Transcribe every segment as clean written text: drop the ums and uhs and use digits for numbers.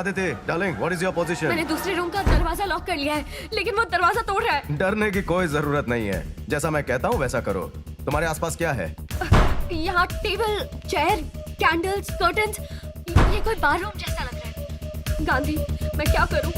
Aditi, darling, what is your position? मैंने दूसरे room का दरवाजा लॉक कर लिया है, लेकिन वो दरवाजा तोड़ रहा है। डरने की कोई जरूरत नहीं है, जैसा मैं कहता हूँ वैसा करो। तुम्हारे आसपास क्या है? यहाँ टेबल, चेयर, कैंडल्स, कर्टन्स, ये कोई बार रूम जैसा लग रहा है। गांधी, मैं क्या करूँ?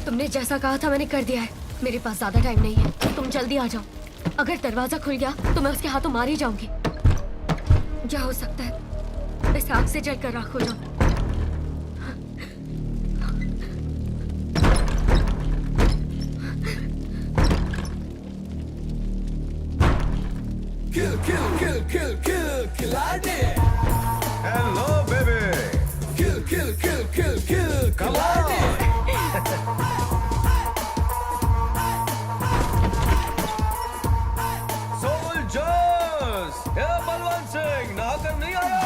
तुमने जैसा कहा था मैंने कर दिया है। मेरे पास ज्यादा टाइम नहीं है, तुम जल्दी आ जाओ। अगर दरवाजा खुल गया तो मैं उसके हाथों मार ही जाऊंगी। क्या हो सकता है, इस आग से जलकर राख हो जाऊं। Kill, kill, kill, kill, kill, Killarney. Hello baby. Kill, kill, kill, kill, kill, Killarney. Soldiers, ये बलवंत सिंह नहाकर नहीं आया।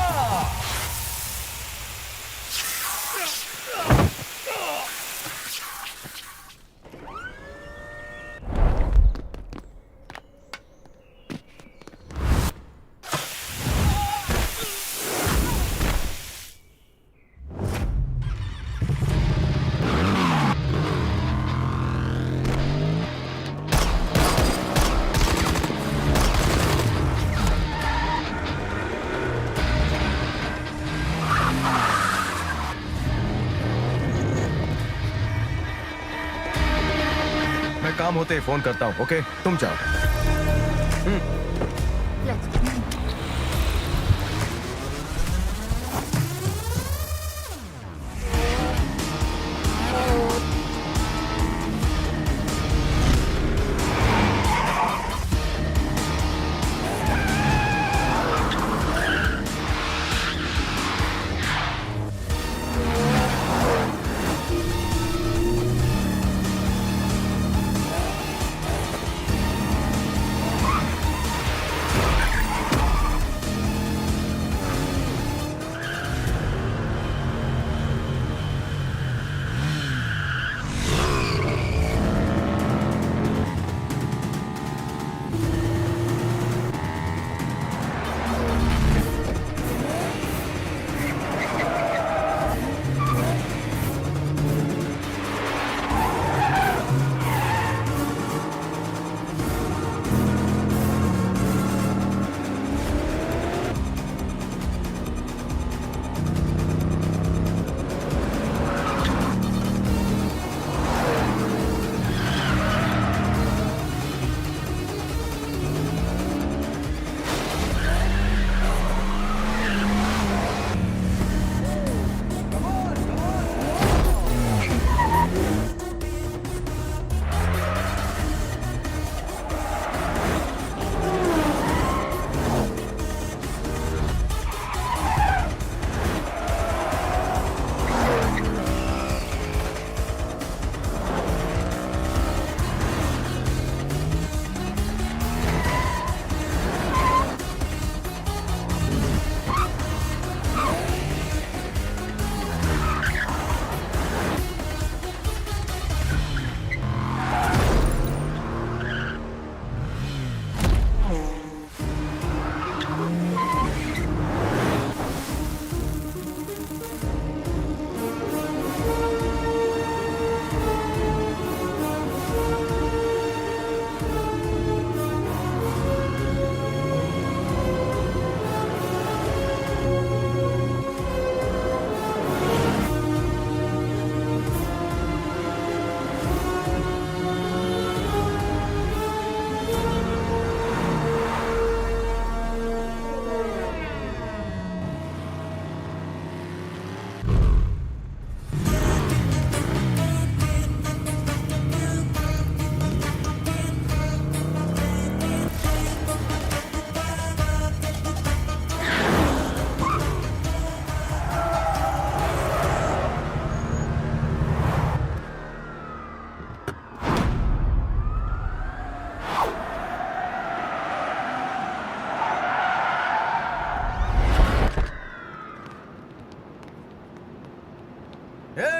मैं काम होते ही फोन करता हूँ, ओके? तुम जाओ। Let's go.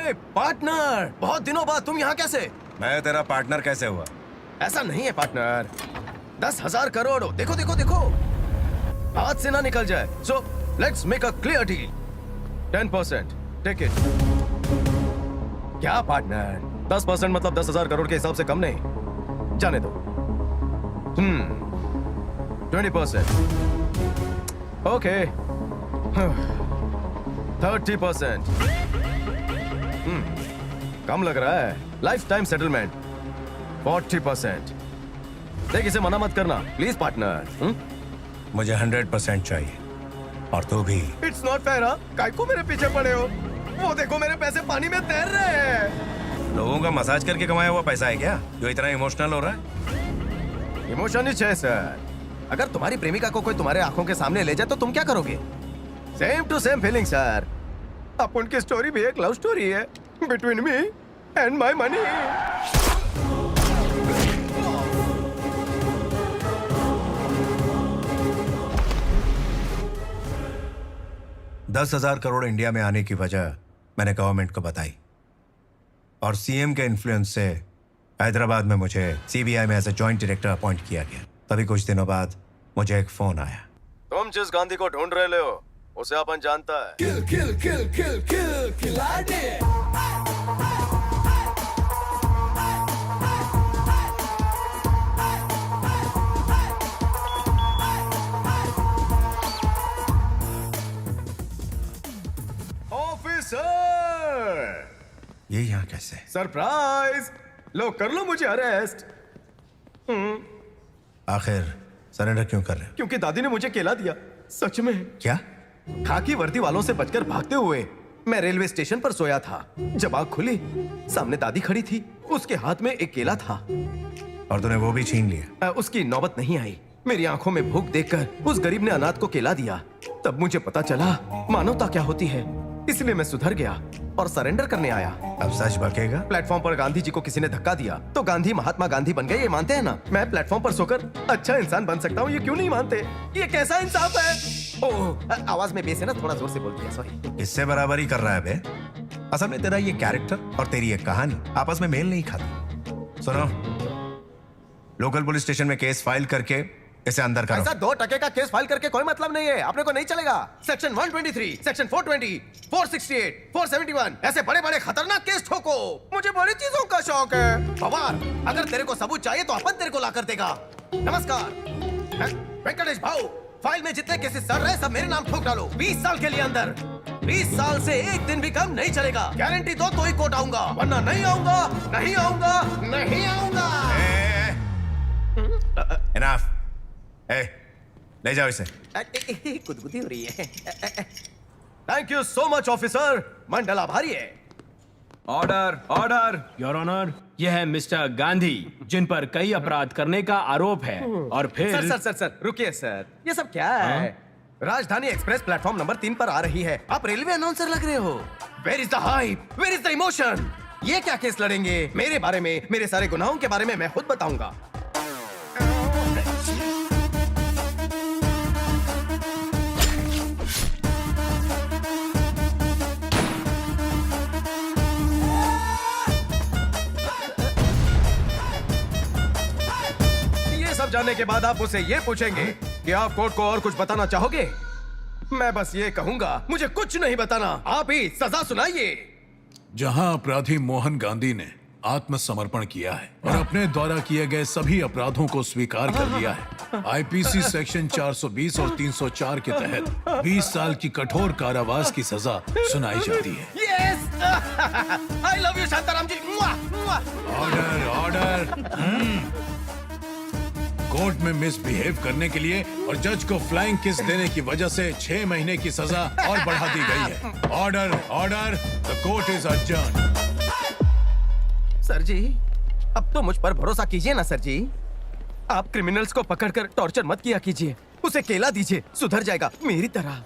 हे पार्टनर, बहुत दिनों बाद तुम यहाँ कैसे? मैं तेरा पार्टनर कैसे हुआ? ऐसा नहीं है पार्टनर, 10,000 करोड़ हो। देखो देखो देखो, हाथ से ना निकल जाए। So let's make a clear deal. 10% take it. क्या पार्टनर, 10% मतलब 10,000 करोड़ के हिसाब से कम नहीं। जाने दो। 20%। ओके 30%। कम लग रहा है। Life time settlement 40%। देख, इसे मना मत करना प्लीज पार्टनर। मुझे 100% चाहिए, और तू भी। It's not fair. काय को मेरे पीछे पड़े हो? वो देखो, मेरे पैसे पानी में तैर रहे हैं। लोगों का मसाज करके कमाया हुआ पैसा है क्या जो इतना इमोशनल हो रहा है? इमोशन ही है सर। अगर तुम्हारी प्रेमिका को कोई तुम्हारे आंखों के सामने ले जाए तो तुम क्या करोगे? Same to same feeling sir. अब उनकी स्टोरी भी एक लव स्टोरी है between me and my money. 10,000 crore India में आने की वजह मैंने गवर्नमेंट को बताई, और सीएम के इन्फ्लुएंस से हैदराबाद में मुझे सीबीआई में as a joint director appoint किया गया। तभी कुछ दिनों बाद मुझे एक फोन आया। तुम जिस गांधी को ढूंढ रहे हो उसे अपन जानता है। Kill, kill, kill, kill, kill, खिलाड़ी। ऑफिसर, ये यहाँ कैसे? सरप्राइज। लो कर लो मुझे अरेस्ट। आखिर सरेंडर क्यों कर रहे हो? क्योंकि दादी ने मुझे केला दिया। सच में। क्या? खाकी वर्दी वालों से बचकर भागते हुए मैं रेलवे स्टेशन पर सोया था। जब आँख खुली, सामने दादी खड़ी थी। उसके हाथ में एक केला था और तूने वो भी छीन लिया? उसकी नौबत नहीं आई। मेरी आंखों में भूख देखकर उस गरीब ने अनाथ को केला दिया। तब मुझे पता चला मानवता क्या होती है। इसलिए मैं सुधर गया और सरेंडर करने आया। अब सच बकेगा? प्लेटफॉर्म पर गांधी जी को किसी ने धक्का दिया तो गांधी महात्मा गांधी बन गए, ये मानते हैं ना? मैं प्लेटफॉर्म पर सोकर अच्छा इंसान बन सकता हूँ, ये क्यों नहीं मानते? ये कैसा इंसाफ है? ओह, आवाज में बेस है ना, थोड़ा जोर से बोल दिया, सॉरी। इससे बराबरी कर रहा है बे। असल में तेरा ये कैरेक्टर और तेरी ये कहानी आपस में मेल नहीं खाती। सुनो, लोकल पुलिस स्टेशन में केस फाइल करके इसे अंदर करो। ऐसा 2% का केस फाइल करके कोई मतलब नहीं है। अपने को नहीं चलेगा। सेक्शन 123, सेक्शन 420, 468, 471 ऐसे बड़े बड़े खतरनाक केस ठोको। मुझे बड़ी चीजों का शौक है। पवार, अगर तेरे को सबूत चाहिए तो अपन तेरे को ला कर देगा। नमस्कार वेंकटेश भाऊ, फाइल में जितने केसेस चल रहे सब मेरे नाम ठोक डालो। 20 साल के लिए अंदर। 20 साल से एक दिन भी कम नहीं चलेगा। गारंटी दो तो ही कोर्ट आऊंगा, वरना नहीं आऊंगा, नहीं आऊंगा, नहीं आऊंगा। इनफ। ले जाओ इसे। गुदगुदी हो रही है। Thank you so much officer, Mandal आभारी है। ऑर्डर ऑर्डर योर ऑनर, यह है मिस्टर गांधी जिन पर कई अपराध करने का आरोप है। और फिर सर सर सर सर रुकिए सर, ये सब क्या है? राजधानी एक्सप्रेस प्लेटफॉर्म नंबर 3 पर आ रही है। आप रेलवे अनाउंसर लग रहे हो। Where is the hype, where is the emotion? ये क्या केस लड़ेंगे? मेरे बारे में, मेरे सारे गुनाहों के बारे में मैं खुद बताऊंगा। जानने के बाद आप उसे ये पूछेंगे कि आप कोर्ट को और कुछ बताना चाहोगे? मैं बस ये कहूंगा, मुझे कुछ नहीं बताना, आप ही सजा सुनाइए। जहां अपराधी मोहन गांधी ने आत्मसमर्पण किया है और अपने द्वारा किए गए सभी अपराधों को स्वीकार कर लिया है, आईपीसी सेक्शन 420 और 304 के तहत 20 साल की कठोर कारावास की सजा सुनाई जाती है। Yes, I love you Shantaram ji. Order order. Court में मिसबिहेव करने के लिए और जज को फ्लाइंग किस देने की वजह से 6 महीने की सजा और बढ़ा दी गई है। Order order, the court is adjourned. Sir ji, अब तो मुझ पर भरोसा कीजिए ना सर जी। आप क्रिमिनल्स को पकड़कर टॉर्चर मत किया कीजिए, उसे केला दीजिए, सुधर जाएगा मेरी तरह।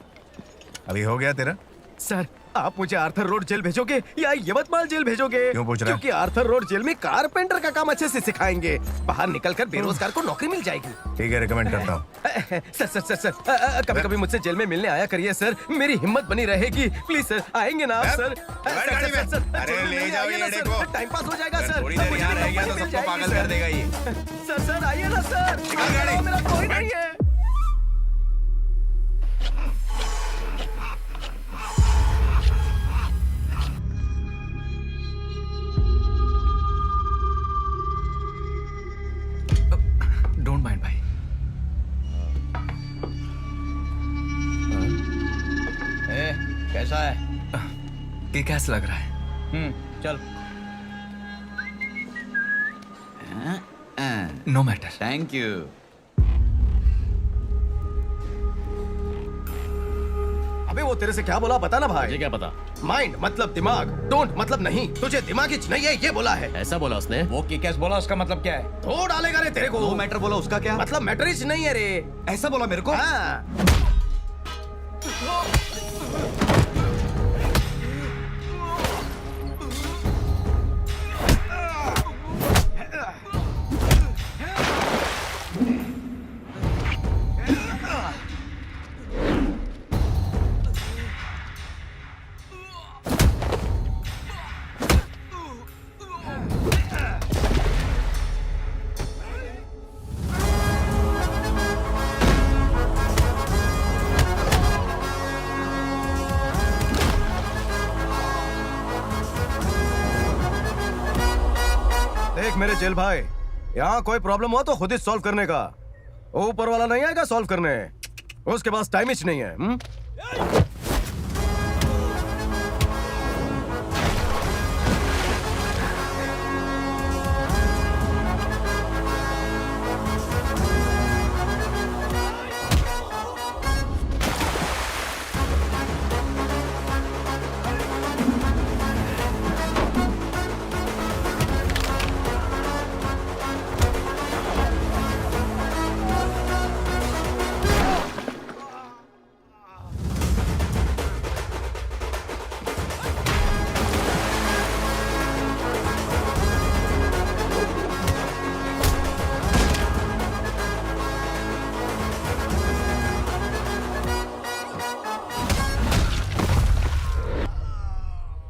अभी हो गया तेरा? सर आप मुझे आर्थर रोड जेल भेजोगे या यवतमाल जेल भेजोगे? क्यों पूछ रहा है? क्योंकि आर्थर रोड जेल में कारपेंटर का काम अच्छे से सिखाएंगे, बाहर निकलकर बेरोजगार को नौकरी मिल जाएगी। ठीक है, रिकमेंड करता हूँ। सर सर सर सर कभी कभी मुझसे जेल में मिलने आया करिए सर, मेरी हिम्मत बनी रहेगी। प्लीज सर, आएंगे ना आप सर? बैठ गाड़ी में। अरे ले जाओ ये देखो। टाइम पास हो जाएगा सर। थोड़ी देर मुझे यहाँ भी रहेगा नौकरी तो मिल सबको जाएगी, पागल सर। कर देगा ये। सर सर आइए ना सर, निकाल गाड़ी। मेरा कोई नहीं है। डोंट माइंड भाई। कैसा है? ये कैसा लग रहा है? चल। No matter. Thank you. अबे वो तेरे से क्या बोला बता ना भाई। मुझे क्या पता? माइंड मतलब दिमाग, डोंट मतलब नहीं। तुझे दिमाग ही नहीं है ये बोला है। ऐसा बोला उसने? वो किक बोला, उसका मतलब क्या है? धो डालेगा रे तेरे को। नो मैटर बोला, उसका क्या मतलब मैटर ही नहीं है रे। ऐसा बोला मेरे को? हाँ। देख मेरे जेल भाई, यहाँ कोई प्रॉब्लम हो तो खुद ही सॉल्व करने का। ऊपर वाला नहीं आएगा सॉल्व करने, उसके पास टाइम ही नहीं है।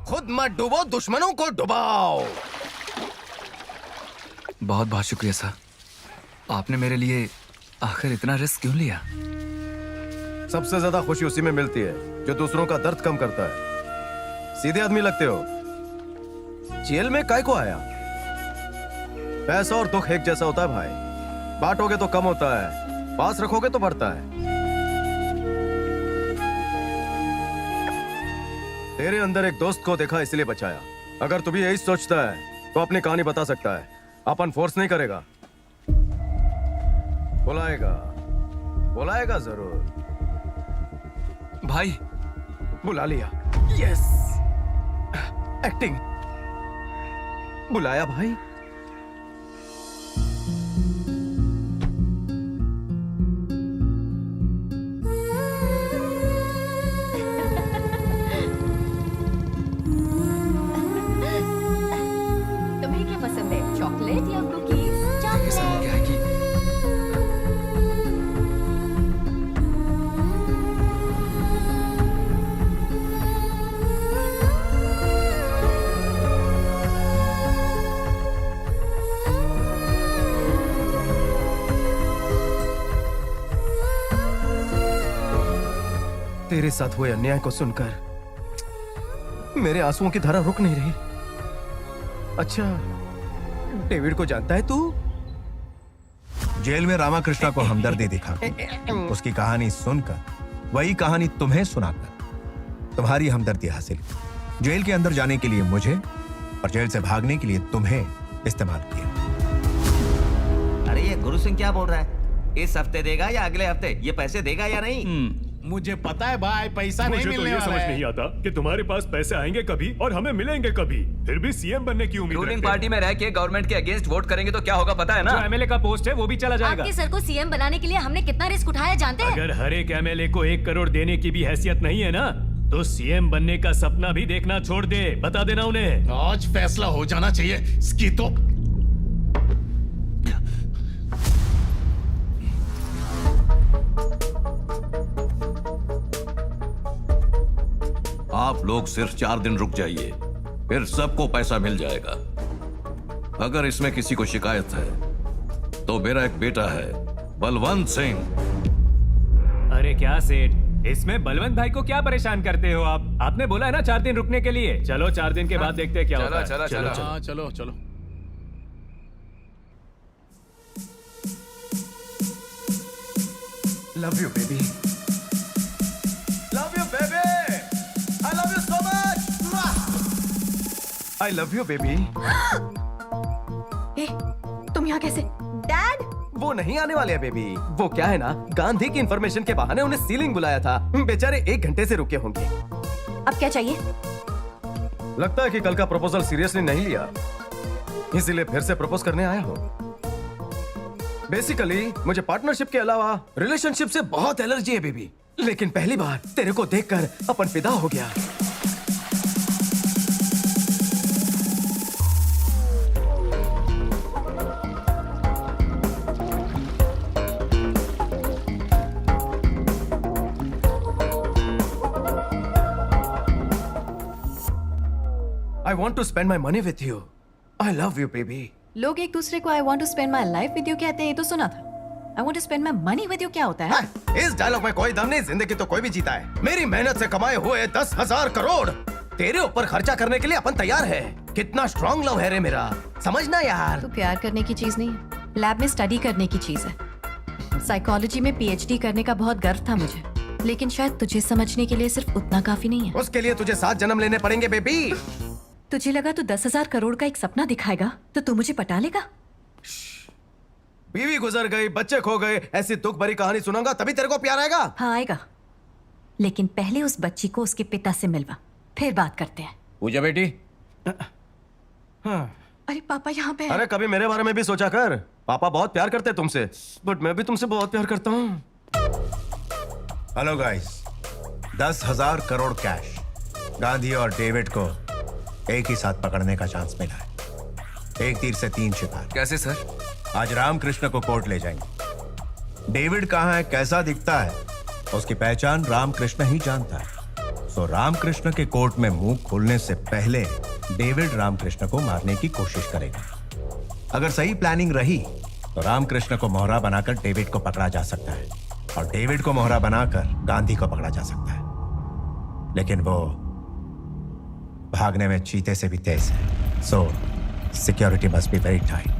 खुद मत डूबो, दुश्मनों को डुबाओ। बहुत बहुत शुक्रिया सर। आपने मेरे लिए आखिर इतना रिस्क क्यों लिया? सबसे ज्यादा खुशी उसी में मिलती है जो दूसरों का दर्द कम करता है। सीधे आदमी लगते हो। जेल में काय को आया? पैसा और दुख एक जैसा होता है भाई, बांटोगे तो कम होता है, पास रखोगे तो बढ़ता है। तेरे अंदर एक दोस्त को देखा इसलिए बचाया। अगर तू भी यही सोचता है तो अपनी कहानी बता सकता है। अपन फोर्स नहीं करेगा, बुलाएगा, बुलाएगा जरूर। भाई बुला लिया। Yes, acting. बुलाया भाई। तुम्हें क्या पसंद है, चॉकलेट या कुकीज? ऐसा हो गया है कि तेरे साथ हुए अन्याय को सुनकर मेरे आंसुओं की धारा रुक नहीं रही। अच्छा, डेविड को जानता है तू? जेल में रामाकृष्णा को हमदर्दी दिखा, उसकी कहानी सुनकर, वही कहानी तुम्हें सुनाकर तुम्हारी हमदर्दी हासिल की। जेल के अंदर जाने के लिए मुझे और जेल से भागने के लिए तुम्हें इस्तेमाल किया। अरे ये गुरु सिंह क्या बोल रहा है? इस हफ्ते देगा या अगले हफ्ते? ये पैसे देगा या नहीं? मुझे पता है भाई, पैसा नहीं मुझे तो मिलने ये वाला समझ है। नहीं आता कि तुम्हारे पास पैसे आएंगे कभी और हमें मिलेंगे कभी, फिर भी सीएम बनने की उम्मीद रूलिंग रखते हो। पार्टी में रह के गवर्नमेंट के अगेंस्ट वोट करेंगे तो क्या होगा पता है ना? जो एमएलए का पोस्ट है वो भी चला जाएगा। आपके सर को सीएम बनाने के लिए हमने कितना रिस्क उठाया जानते हैं? अगर हर एक एमएलए को 1 करोड़ देने की भी हैसियत नहीं है ना, तो सीएम बनने का सपना भी देखना छोड़ दे, बता देना उन्हें। आज फैसला हो जाना चाहिए इसकी तो। आप लोग सिर्फ 4 दिन रुक जाइए, फिर सबको पैसा मिल जाएगा। अगर इसमें किसी को शिकायत है तो मेरा एक बेटा है बलवंत सिंह। अरे क्या सेठ, इसमें बलवंत भाई को क्या परेशान करते हो आप? आपने बोला है ना 4 दिन रुकने के लिए। चलो 4 दिन के बाद देखते हैं क्या होता है। चलो हाँ, चलो चलो। Love you baby, love you baby, I love you so much, I love you baby. ए, तुम यहाँ कैसे? डैड, वो नहीं आने वाले हैं बेबी। वो क्या है ना, गांधी की इंफॉर्मेशन के बहाने उन्हें सीलिंग बुलाया था। बेचारे 1 घंटे से रुके होंगे। अब क्या चाहिए? लगता है कि कल का प्रपोजल सीरियसली नहीं लिया, इसीलिए फिर से प्रपोज करने आया हूँ। बेसिकली मुझे पार्टनरशिप के अलावा रिलेशनशिप से बहुत एलर्जी है बेबी, लेकिन पहली बार तेरे को देखकर अपन फिदा हो गया। I want to spend my money with you. I love you, baby. लोग एक दूसरे को I want to spend my life with you कहते हैं, ये तो सुना था। I want to spend my money with you क्या होता है? इस डायलॉग में कोई दम नहीं, जिंदगी तो कोई भी जीता है। मेरी मेहनत से कमाए हुए 10,000 करोड़ तेरे ऊपर खर्चा करने के लिए अपन तैयार है। कितना स्ट्रॉन्ग लव है रे मेरा, समझना यार। तो प्यार करने की चीज नहीं है, लैब में स्टडी करने की चीज है। साइकोलॉजी में पीएचडी करने का बहुत गर्व था मुझे, लेकिन शायद तुझे समझने के लिए सिर्फ उतना काफी नहीं है। उसके लिए तुझे 7 जन्म लेने पड़ेंगे बेबी। तुझे लगा तू 10,000 करोड़ का एक सपना दिखाएगा तो तू मुझे पटा लेगा? बीवी गुजर गई, बच्चे खो गए, ऐसी दुख भरी कहानी सुनाऊंगा तभी तेरे को प्यार आएगा। हाँ आएगा, लेकिन पहले उस बच्ची को उसके पिता से मिलवा, फिर बात करते हैं। पूजा बेटी। अरे पापा यहाँ पे अरे कभी मेरे बारे में भी सोचा कर। पापा बहुत प्यार करते हैं तुमसे, बट मैं भी तुमसे बहुत प्यार करता हूँ। Hello guys, 10,000 crore cash Gandhi और डेविड को एक ही साथ पकड़ने का चांस मिला है। एक तीर से 3 शिकार। कैसे सर? आज रामकृष्ण को कोर्ट ले जाएंगे। डेविड कहाँ है, कैसा दिखता है, उसकी पहचान रामकृष्ण ही जानता है। सो रामकृष्ण के कोर्ट में मुंह खोलने से पहले डेविड रामकृष्ण को मारने की कोशिश करेगा। अगर सही प्लानिंग रही तो रामकृष्ण को मोहरा बनाकर डेविड को पकड़ा जा सकता है, और डेविड को मोहरा बनाकर गांधी को पकड़ा जा सकता है। लेकिन वो भागने में चीते से भी तेज है। सो security must be very tight.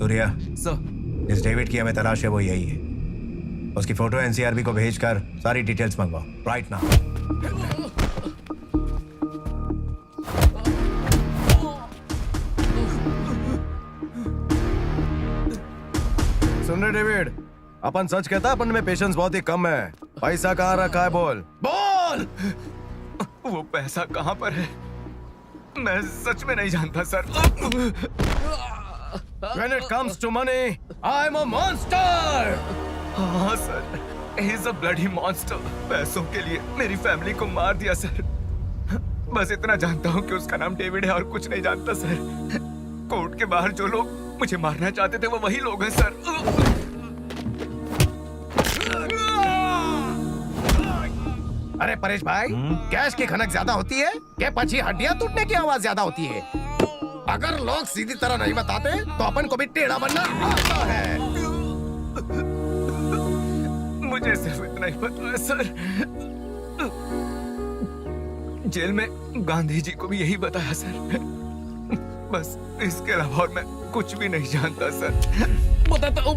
Surya, sir इस डेविड की हमें तलाश है, वो यही है। उसकी फोटो एनसीआरबी को भेजकर सारी डिटेल्स मंगवाओ राइट नाउ। सुन रहे डेविड, अपन सच कहता, अपन में पेशेंस बहुत ही कम है। पैसा कहाँ रखा है, बोल बोल। वो पैसा कहाँ पर है मैं सच में नहीं जानता sir. When it comes to money, I'm a monster. हाँ sir, he is a bloody monster। पैसों के लिए मेरी फैमिली को मार दिया सर। बस इतना जानता हूँ कि उसका नाम डेविड है और कुछ नहीं जानता सर। कोर्ट के बाहर जो लोग मुझे मारना चाहते थे वो वही लोग हैं सर। अरे परेश भाई, कैश की खनक ज्यादा होती है क्या पची हड्डियां टूटने की आवाज ज्यादा होती है? अगर लोग सीधी तरह नहीं बताते तो अपन को भी टेढ़ा बनना आता है। मुझे सिर्फ इतना ही पता है सर, जेल में गांधी जी को भी यही बताया सर। बस इसके अलावा और मैं कुछ भी नहीं जानता सर। बताता हूँ।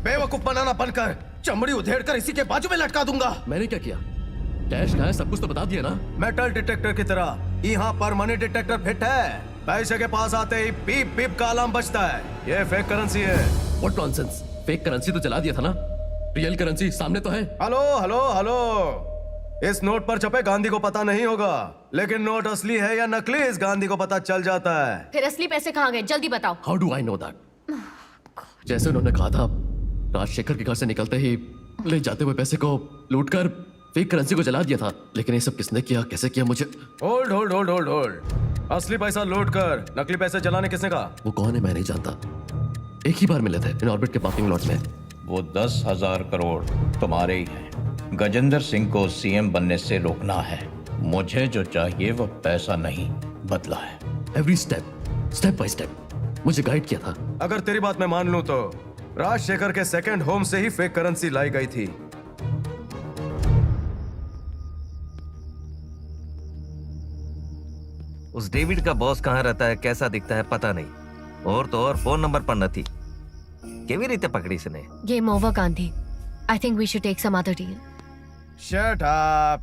बेवकूफ बनाना बनकर चमड़ी उधेड़ कर इसी के बाजू में लटका दूंगा। मैंने क्या किया? कैश कहाँ है, सब कुछ तो बता दिया ना। मेटल डिटेक्टर की तरह यहाँ पर मनी डिटेक्टर फिट है। पैसे के पास आते ही बीप बीप का अलार्म बजता है। ये फेक करेंसी है। व्हाट नॉनसेंस, फेक करेंसी तो चला दिया था ना, रियल करेंसी सामने तो है। हेलो हेलो हेलो, इस नोट पर छपे गांधी को पता नहीं होगा, लेकिन नोट असली है या नकली इस गांधी को पता चल जाता है। फिर असली पैसे कहाँ गए, जल्दी बताओ। How do I know that? जैसे उन्होंने कहा था, राजशेखर के घर से निकलते ही ले जाते हुए पैसे को लूटकर फेक करेंसी को जला दिया था। लेकिन ये सब किसने किया, कैसे किया, मुझे hold hold hold hold hold. असली पैसा लूट कर नकली पैसे जलाने किसने कहा? वो कौन है मैं नहीं जानता, एक ही बार मिले थे इन ऑर्बिट के पार्किंग लॉट में। वो 10,000 करोड़ तुम्हारे ही हैं। गजेंद्र सिंह को सीएम बनने से रोकना है। मुझे जो चाहिए वो पैसा नहीं, बदला है। Every step, step by step मुझे गाइड किया था। अगर तेरी बात मैं मान लूं तो राजशेखर के सेकंड होम से ही फेक करेंसी लाई गई थी। उस डेविड का बॉस कहाँ रहता है, कैसा दिखता है पता नहीं, और तो और फोन नंबर पर નથી। કેવી રીતે પકડી છે ને? Game over, Gandhi. I think we should take some other deal. Shut up.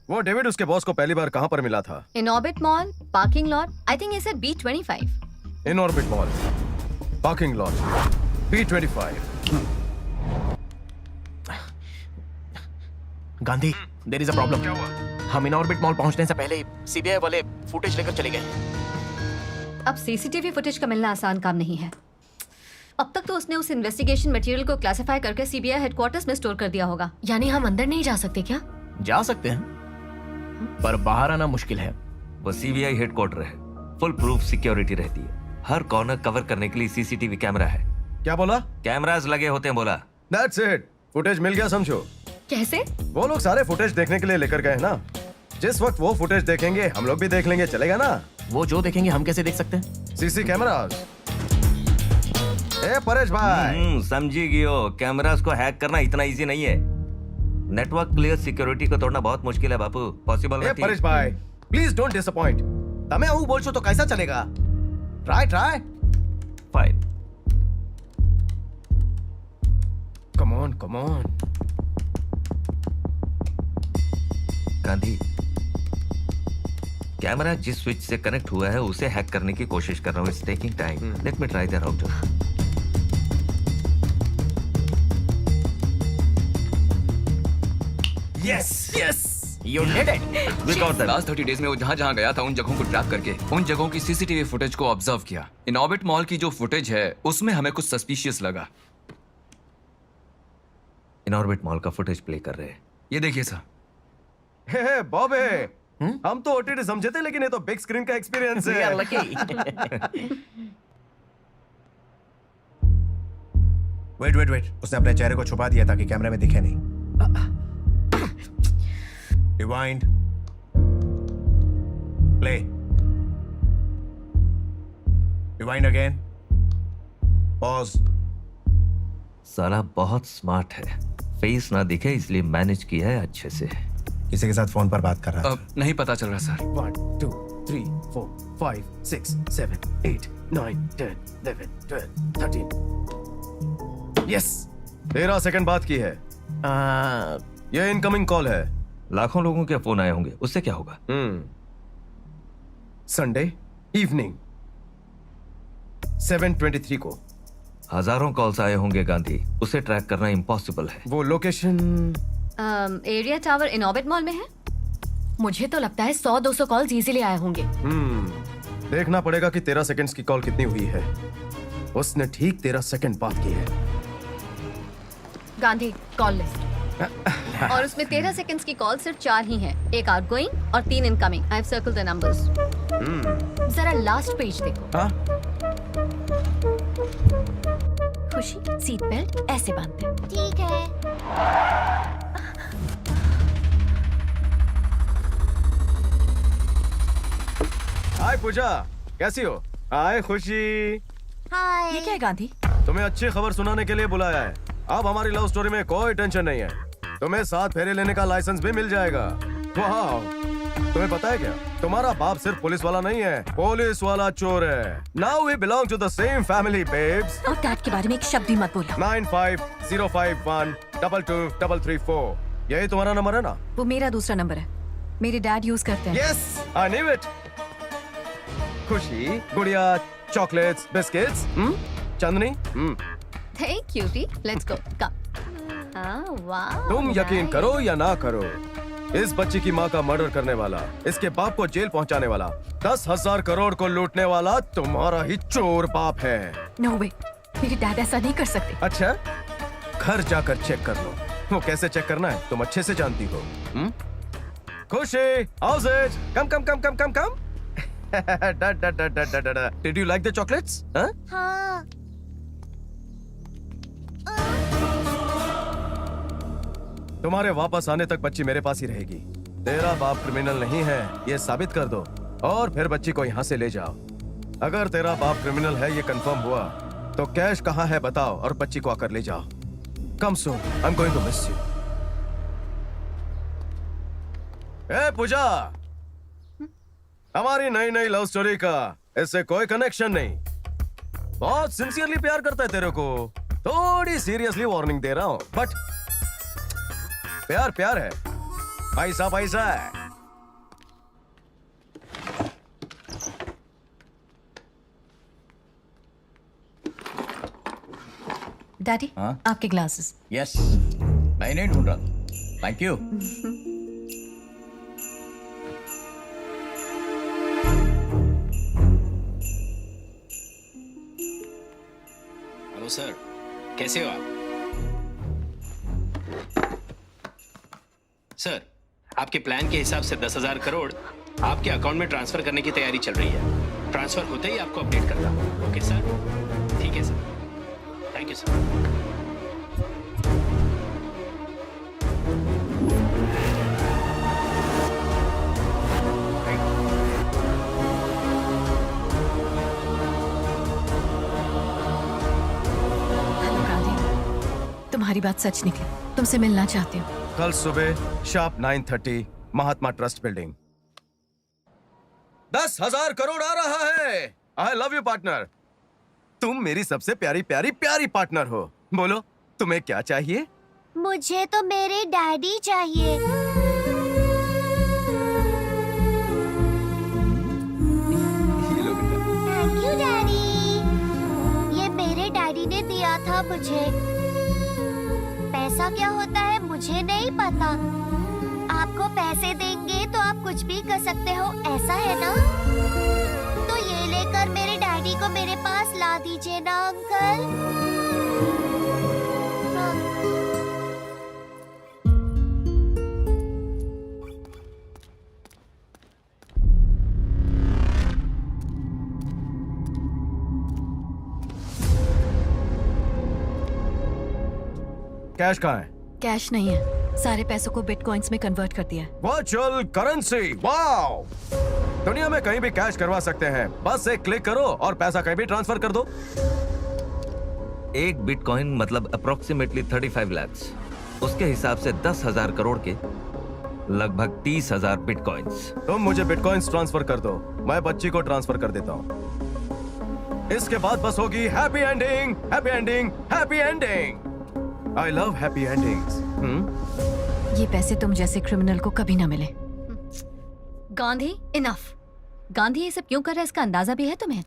वो डेविड उसके बॉस को पहली बार कहां पर मिला था? In Orbit Mall, parking lot. I think he said B25. In Orbit Mall, parking lot, B25। Gandhi, there is a problem. क्या हुआ? हम इन ऑर्बिट मॉल पहुंचने से पहले सीबीआई वाले फुटेज लेकर चले गए। अब सीसीटीवी फुटेज का मिलना आसान काम नहीं है। अब तक तो उसने उस इन्वेस्टिगेशन मटेरियल को क्लासिफाई करके सीबीआई हेडक्वार्टर्स में स्टोर कर दिया होगा। यानी हम अंदर नहीं जा सकते क्या? जा सकते हैं, पर बाहर आना मुश्किल है। वो सीबीआई हेडक्वार्टर है, फुल प्रूफ सिक्योरिटी रहती है। हर कॉर्नर कवर करने के लिए सीसीटीवी कैमरा है। क्या बोला? कैमरास लगे होते हैं बोला। That's it. फुटेज मिल गया समझो। कैसे? वो लोग सारे फुटेज देखने के लिए लेकर गए ना। जिस वक्त वो फुटेज देखेंगे हम लोग भी देख लेंगे, चलेगा ना? वो जो देखेंगे हम कैसे देख सकते हैं? CC cameras. ए परेश भाई, समझी गियो, कैमरास को हैक करना इतना इजी नहीं है। नेटवर्क क्लियर सिक्योरिटी को तोड़ना बहुत मुश्किल है बापू, पॉसिबल ए परेश भाई, प्लीज डोंट डिसअपॉइंट। તમે આવું બોલશો તો कैसा चलेगा? Try fine. Come on. Gandhi, camera जिस स्विच से कनेक्ट हुआ है उसे हैक करने की कोशिश कर रहा हूँ। It's taking time. Let me try the router. Yes you did it. Without that last 30 days में वो जहाँ गया था उन जगहों को ट्रैक करके उन जगहों की सीसीटीवी फुटेज को ऑब्जर्व किया। इन ऑर्बिट मॉल की जो फुटेज है उसमें हमें कुछ सस्पिशियस लगा। इन ऑर्बिट मॉल का फुटेज प्ले कर रहे हैं। ये देखिए सर, हे बॉबे, हम तो ओटीटी समझे थे, लेकिन ये तो बिग स्क्रीन का एक्सपीरियंस है। वेट वेट वेट, उसने अपने चेहरे को छुपा दिया ताकि कैमरे में दिखे नहीं। Rewind, play, rewind again, pause. साला बहुत स्मार्ट है, फेस ना दिखे इसलिए मैनेज किया है अच्छे से। किसी के साथ फोन पर बात कर रहा था। नहीं पता चल रहा सर। 1 2 3 4 5 6 7 8 9 10 11 12 13। यस, 13 सेकंड बात की है। ये इनकमिंग कॉल है। लाखों लोगों के फोन आए होंगे, उससे क्या होगा? संडे इवनिंग 7:23 को हजारों कॉल्स आए होंगे गांधी, उसे ट्रैक करना इम्पॉसिबल है। वो लोकेशन एरिया टावर इन ऑर्बिट मॉल में है। मुझे तो लगता है 100-200 कॉल्स इजीली आए होंगे। देखना पड़ेगा कि 13 सेकंड्स की कॉल कितनी हुई है। उसने ठीक 13 सेकंड बात की है। गांधी कॉल लिस्ट, और उसमें 13 सेकंड्स की कॉल सिर्फ 4 ही हैं। एक आउटगोइंग और 3 incoming. I have circled the numbers. जरा लास्ट पेज देखो। हाँ? खुशी, सीट बेल्ट ऐसे बांधते हैं। ठीक है। हाय पूजा, कैसी हो? हाय खुशी। हाय। ये क्या है गांधी? तुम्हें अच्छी खबर सुनाने के लिए बुलाया है। अब हमारी लव स्टोरी में कोई टेंशन नहीं है। तुम्हें 7 फेरे लेने का लाइसेंस भी मिल जाएगा। वाह, तुम्हें पता है क्या, तुम्हारा बाप सिर्फ पुलिस वाला नहीं है, पुलिस वाला चोर है। Now we belong to the same family babes. और डैड के बारे में एक शब्द भी मत बोलना। 9505122334। यही तुम्हारा नंबर है ना? वो मेरा दूसरा नंबर है, मेरे डैड यूज करते हैं। Yes, I knew it. Khushi, Gudiya, chocolates, biscuits, Chandni. Thank you tea, let's go come. वाह, तुम यकीन करो या ना करो, इस बच्ची की माँ का मर्डर करने वाला, इसके बाप को जेल पहुंचाने वाला, 10,000 करोड़ को लूटने वाला तुम्हारा ही चोर बाप है। नो वे, मेरे डैड ऐसा नहीं कर सकते। अच्छा, घर जाकर चेक कर लो। वो कैसे चेक करना है तुम अच्छे से जानती हो। खुशी, house it? Come come come come come come. Did you like the chocolates? हाँ? हाँ। तुम्हारे वापस आने तक बच्ची मेरे पास ही रहेगी। तेरा बाप क्रिमिनल नहीं है, ये साबित कर दो, और फिर बच्ची को यहाँ से ले जाओ। अगर तेरा बाप क्रिमिनल है ये कंफर्म हुआ, तो कैश कहाँ है बताओ, और बच्ची को आकर ले जाओ। Come soon, I am going to miss you. ए पूजा, हमारी नई नई लव स्टोरी का इससे कोई कनेक्शन नहीं। बहुत सिंसियरली प्यार करता है तेरे को, थोड़ी सीरियसली वार्निंग दे रहा हूं, बट प्यार प्यार है, पैसा पैसा है। डैडी, हाँ? आपके ग्लासेस। यस, मैं नहीं ढूंढ रहा। Thank you. हेलो सर, कैसे हो आप? सर, आपके प्लान के हिसाब से 10,000 करोड़ आपके अकाउंट में ट्रांसफर करने की तैयारी चल रही है। ट्रांसफर होते ही आपको अपडेट करता हूँ। ओके सर, ठीक है sir, thank you sir. Hello Gandhi, तुम्हारी बात सच निकली, तुमसे मिलना चाहती हूँ। कल सुबह शार्प 9:30 महात्मा ट्रस्ट बिल्डिंग। 10,000 करोड़ आ रहा है। आई लव यू पार्टनर, तुम मेरी सबसे प्यारी प्यारी प्यारी पार्टनर हो। बोलो तुम्हें क्या चाहिए? मुझे तो मेरे डैडी चाहिए। थैंक यू डैडी, ये मेरे डैडी ने दिया था मुझे। पैसा क्या होता है मुझे नहीं पता। आपको पैसे देंगे तो आप कुछ भी कर सकते हो, ऐसा है ना? तो ये लेकर मेरे डैडी को मेरे पास ला दीजिए ना अंकल। हाँ। कैश कहाँ है? कैश नहीं है, सारे पैसों को बिटकॉइंस में कन्वर्ट कर दिया है। Virtual currency, wow! दुनिया में कहीं भी कैश करवा सकते हैं, बस एक क्लिक करो और पैसा कहीं भी ट्रांसफर कर दो। एक बिटकॉइन मतलब अप्रोक्सीमेटली 35 लाख, उसके हिसाब से 10,000 करोड़ के लगभग 30,000 बिटकॉइंस। तुम मुझे बिटकॉइंस ट्रांसफर कर दो, मैं बच्ची को ट्रांसफर कर देता हूँ। इसके बाद बस होगी happy ending, happy ending, happy ending. I love happy endings. ये पैसे तुम जैसे क्रिमिनल को कभी ना मिले। गांधी, इनफ। गांधी ये सब क्यों कर रहा है इसका अंदाजा भी है तुम्हें?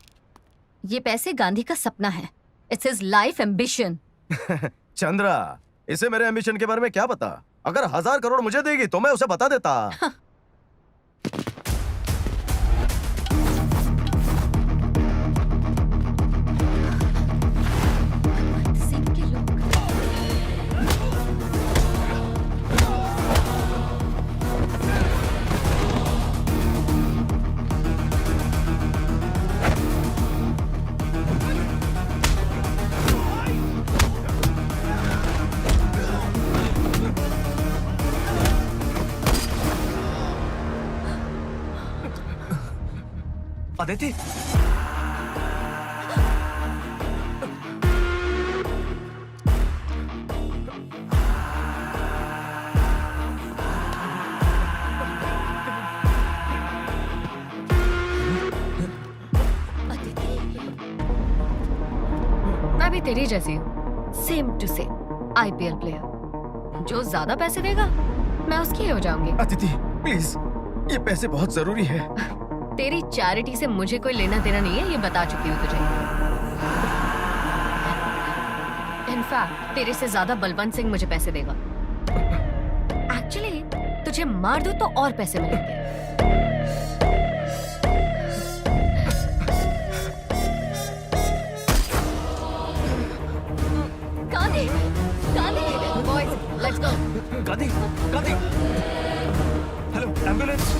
ये पैसे गांधी का सपना है। It's his life ambition. Chandra, इसे मेरे एम्बिशन के बारे में क्या पता? अगर 1,000 करोड़ मुझे देगी तो मैं उसे बता देता। अदिति, मैं भी तेरी जैसी हूँ, same to same IPL player. जो ज्यादा पैसे देगा मैं उसकी ही हो जाऊंगी। अदिति प्लीज, ये पैसे बहुत जरूरी है। तेरी चैरिटी से मुझे कोई लेना देना नहीं है, ये बता चुकी हूँ तुझे। इनफैक्ट तेरे से ज्यादा बलवंत सिंह मुझे पैसे देगा। एक्चुअली तुझे मार दूं तो और पैसे मिलेंगे। Gandhi, Gandhi, boys, let's go. Gandhi, Gandhi, hello, ambulance.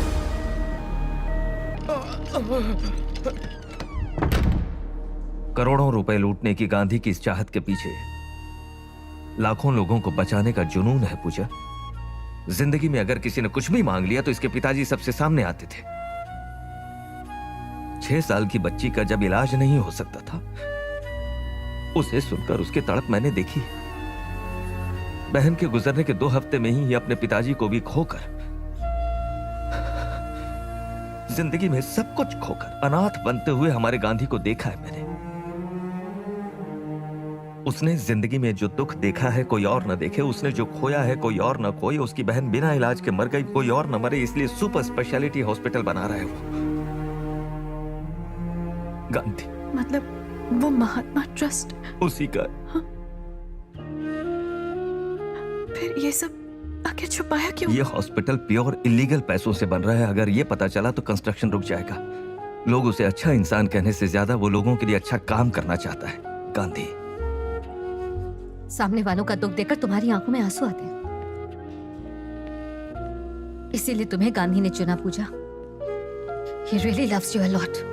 करोड़ों रुपए लूटने की गांधी की इस चाहत के पीछे लाखों लोगों को बचाने का जुनून है पूजा। जिंदगी में अगर किसी ने कुछ भी मांग लिया तो इसके पिताजी सबसे सामने आते थे। 6 साल की बच्ची का जब इलाज नहीं हो सकता था, उसे सुनकर उसकी तड़प मैंने देखी। बहन के गुजरने के 2 हफ्ते में ही अपने पिताजी को भी खोकर, जिंदगी में सब कुछ खोकर अनाथ बनते हुए हमारे गांधी को देखा है मैंने। उसने जिंदगी में जो दुख देखा है कोई और न देखे, उसने जो खोया है कोई और न खोए। उसकी बहन बिना इलाज के मर गई, कोई और न मरे, इसलिए सुपर स्पेशलिटी हॉस्पिटल बना रहा है वो गांधी। मतलब वो महात्मा ट्रस्ट उसी का। हाँ? फिर ये सब आखिर छुपाया क्यों? ये हॉस्पिटल प्योर इलीगल पैसों से बन रहा है। अगर ये पता चला तो कंस्ट्रक्शन रुक जाएगा। लोग उसे अच्छा इंसान कहने से ज्यादा वो लोगों के लिए अच्छा काम करना चाहता है गांधी। सामने वालों का दुख देखकर तुम्हारी आंखों में आंसू आते हैं, इसीलिए तुम्हें गांधी ने चुना पूजा। He really loves you a lot.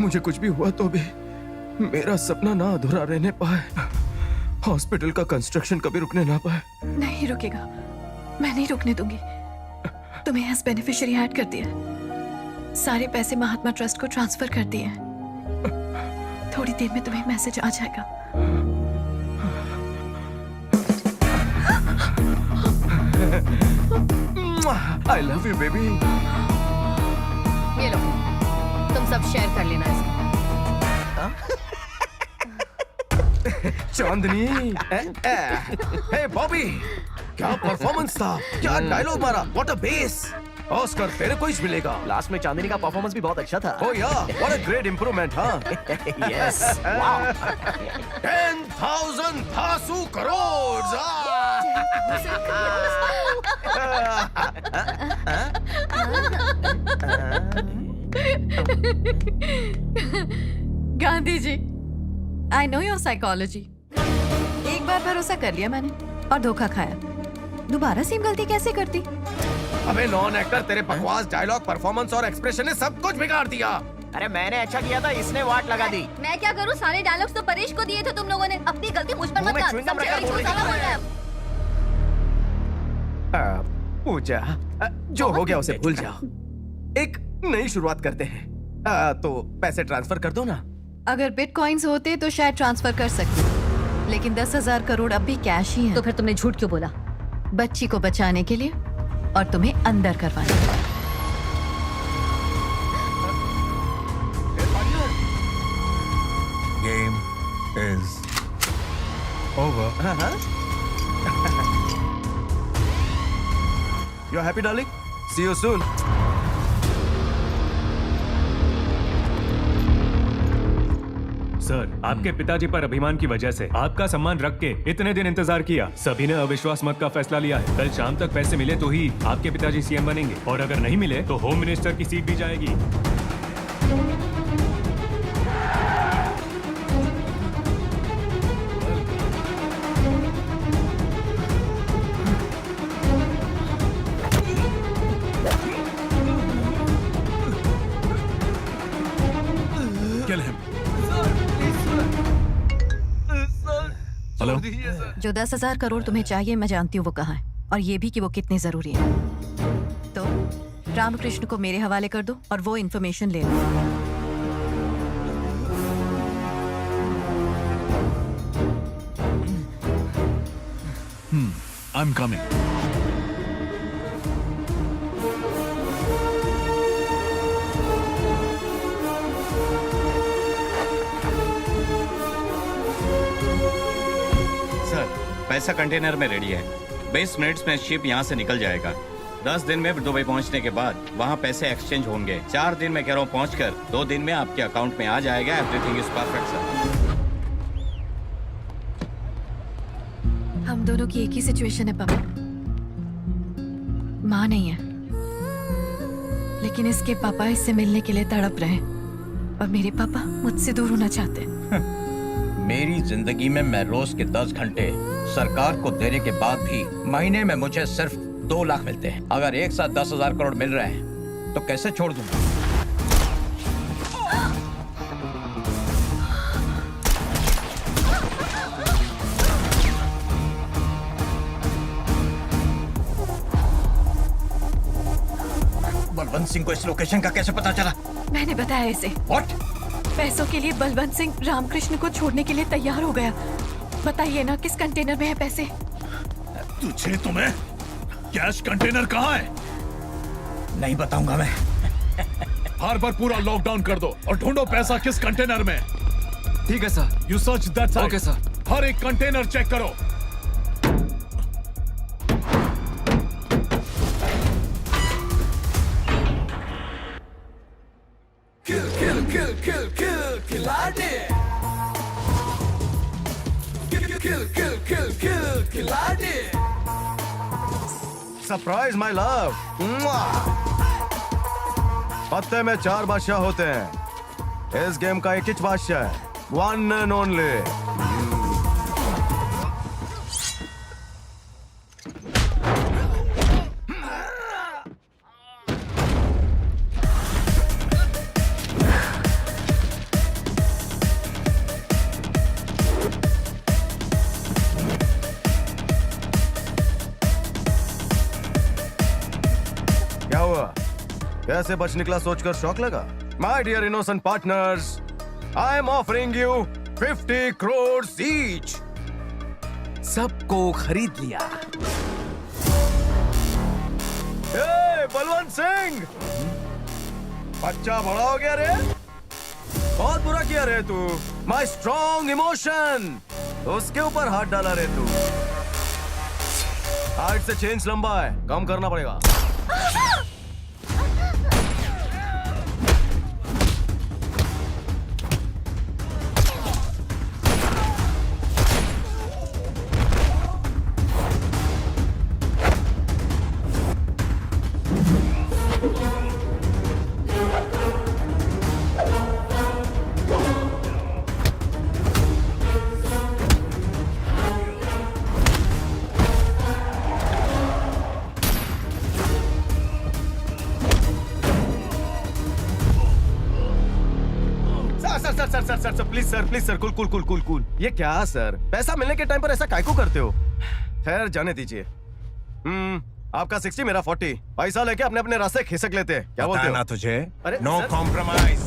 मुझे कुछ भी हुआ तो भी मेरा सपना ना अधूरा रहने पाए, हॉस्पिटल का कंस्ट्रक्शन कभी रुकने ना पाए। नहीं रुकेगा, मैं नहीं रुकने दूंगी। तुम्हें एज बेनिफिशियरी ऐड कर दिया, सारे पैसे महात्मा ट्रस्ट को ट्रांसफर कर दिए। थोड़ी देर में तुम्हें मैसेज आ जाएगा। I love you, baby. ये लो, तुम सब शेयर कर लेना इसे। चांदनी, हे बॉबी, क्या परफॉर्मेंस था, क्या डायलॉग मारा, व्हाट अ बेस। ऑस्कर तेरे को ही मिलेगा। लास्ट में चांदनी का परफॉर्मेंस भी बहुत अच्छा था। Oh yeah, what a great improvement, हाँ? Yes, wow. 10,000 धासु crore. Gandhi ji, I know your psychology. एक बार भरोसा कर लिया मैंने और धोखा खाया, दोबारा सेम गलती कैसे करती? अबे नॉन एक्टर, तेरे बकवास डायलॉग, परफॉर्मेंस और एक्सप्रेशन ने सब कुछ बिगाड़ दिया। अरे मैंने अच्छा किया था, इसने वाट लगा दी। मैं क्या करूँ? सारे डायलॉग्स तो परेश को दिए थे तुम लोगों ने। अपनी गलती मुझ पर मुंह मत में डाल। chewing gum समझे? रखा, बोल रही साला है। बोल रहा है अब। पूजा, जो हो गया उसे भूल जाओ, एक नई शुरुआत करते हैं। तो पैसे ट्रांसफर कर दो ना। अगर बिटकॉइंस होते तो शायद ट्रांसफर कर सकते, लेकिन 10,000 करोड़ अब भी कैश ही है। तो फिर तुमने झूठ क्यों बोला? बच्ची को बचाने के लिए और तुम्हें अंदर करवाने के लिए। Game is over. You happy darling? See you soon. Sir, आपके पिताजी पर अभिमान की वजह से आपका सम्मान रख के इतने दिन इंतजार किया। सभी ने अविश्वास मत का फैसला लिया है। कल शाम तक पैसे मिले तो ही आपके पिताजी सीएम बनेंगे, और अगर नहीं मिले तो होम मिनिस्टर की सीट भी जाएगी। Kill him. हेलो, जो 10,000 करोड़ तुम्हें चाहिए मैं जानती हूँ वो कहाँ है, और ये भी कि वो कितनी जरूरी है। तो रामकृष्ण को मेरे हवाले कर दो और वो इन्फॉर्मेशन ले लो। I'm coming. सर, पैसा कंटेनर में रेडी है। 20 मिनट्स में शिप यहाँ से निकल जाएगा। 10 दिन में दुबई पहुँचने के बाद वहाँ पैसे एक्सचेंज होंगे। 4 दिन में कह रहा हूँ पहुँचकर 2 दिन में आपके अकाउंट में आ जाएगा। Everything is perfect sir. हम दोनों की एक ही सिचुएशन है पापा। माँ नहीं है, लेकिन इसके पापा इससे मिलने के लिए तड़प रहे हैं, और मेरे पापा मुझसे दूर होना चाहते हैं। मेरी जिंदगी में मैं रोज के 10 घंटे सरकार को देने के बाद भी महीने में मुझे सिर्फ 2 लाख मिलते हैं। अगर एक साथ 10,000 करोड़ मिल रहे हैं तो कैसे छोड़ दूंगा? बलवंत सिंह को इस लोकेशन का कैसे पता चला? मैंने बताया इसे। What? पैसों के लिए बलवंत सिंह रामकृष्ण को छोड़ने के लिए तैयार हो गया। बताइए ना किस कंटेनर में है पैसे? तुझे तुम्हें कैश कंटेनर कहाँ है? नहीं बताऊंगा मैं। हार्बर पूरा लॉकडाउन कर दो और ढूंढो पैसा किस कंटेनर में। ठीक है sir. You search that side. Okay sir. हर एक कंटेनर चेक करो। Surprise my love. पत्ते में 4 बादशाह होते हैं, इस गेम का एक ही बादशाह है, वन एंड ओनली। क्या हुआ? कैसे बच निकला सोचकर शौक लगा? My dear innocent partners, I am offering you 50 crore each. सबको खरीद लिया। ए, बलवंत सिंह, बच्चा बड़ा हो गया रे। बहुत बुरा किया रे तू। माय स्ट्रॉन्ग इमोशन, उसके ऊपर हाथ डाला रे तू। हाइट से चेंज लंबा है, कम करना पड़ेगा। Sir please sir cool cool cool cool cool. ये क्या सर, पैसा मिलने के टाइम पर ऐसा कायको करते हो? खैर जाने दीजिए। आपका 60 मेरा 40, पैसा लेके अपने अपने रास्ते खिसक लेते हैं, क्या बोलते हो? ना तुझे अरे नो सर- कॉम्प्रोमाइज।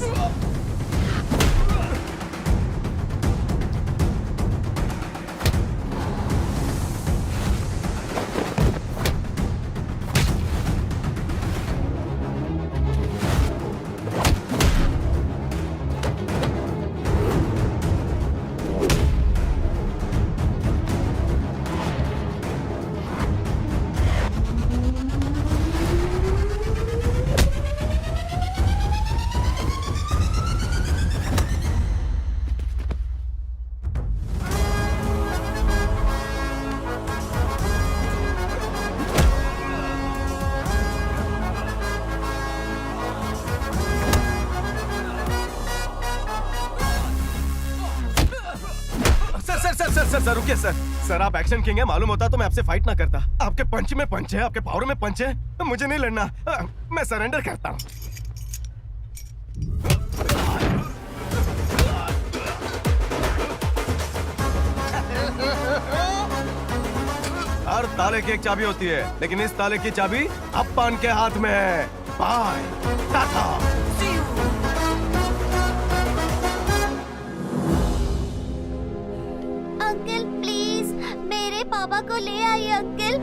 सर रुकिए सर आप एक्शन किंग है, मालूम होता तो मैं आपसे फाइट ना करता। आपके पंच में पंच है, आपके पावर में पंच है, मुझे नहीं लड़ना। मैं सरेंडर करता हूँ। हर ताले की एक चाबी होती है, लेकिन इस ताले की चाबी अप्पान के हाथ में है। बाय टाटा। अंकल प्लीज मेरे पापा को ले आइए अंकल।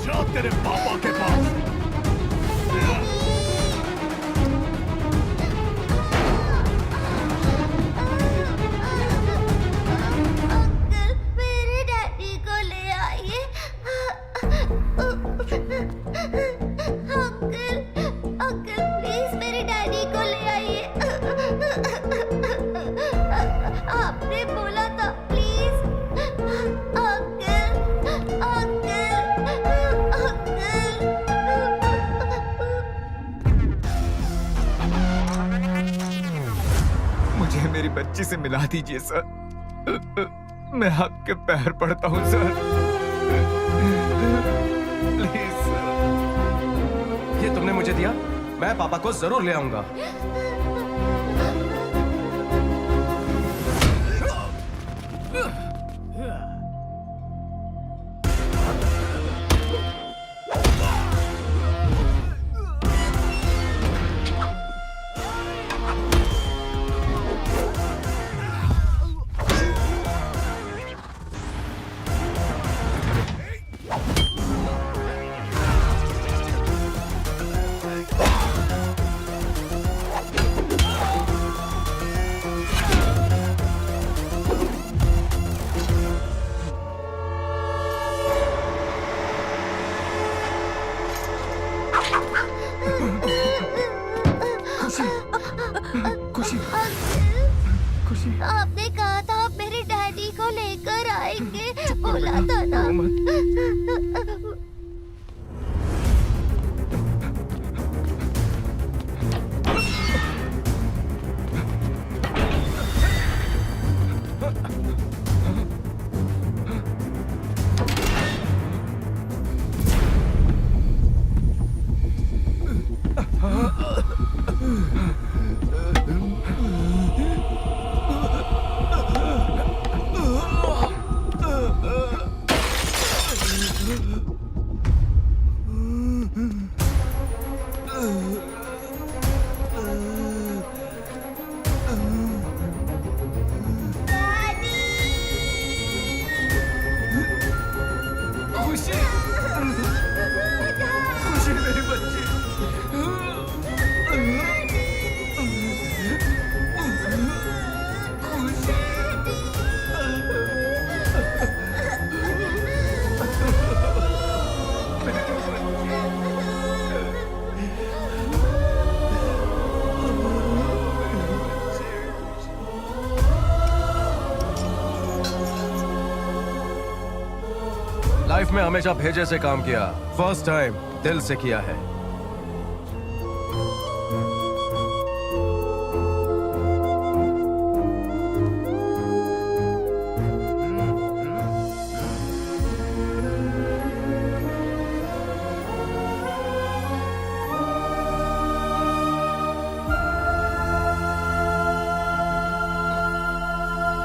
जा तेरे पापा के पास। अंकल मेरे डैडी को ले आइए। अंकल प्लीज मेरे डैडी को ले आइए। आपने बोला था प्लीज। अंकल मुझे मेरी बच्ची से मिला दीजिए सर, मैं आपके पैर पड़ता हूँ सर, प्लीज सर। ये तुमने मुझे दिया, मैं पापा को जरूर ले आऊंगा। आपने कहा था आप मेरे डैडी को लेकर आएंगे, बोला था ना। लाइफ में हमेशा भेजे से काम किया, फर्स्ट टाइम दिल से किया है।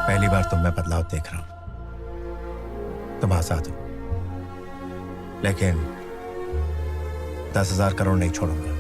पहली बार तुम में बदलाव देख रहा हूं। तुम आजाद हो, लेकिन 10,000 करोड़ नहीं छोड़ूंगा।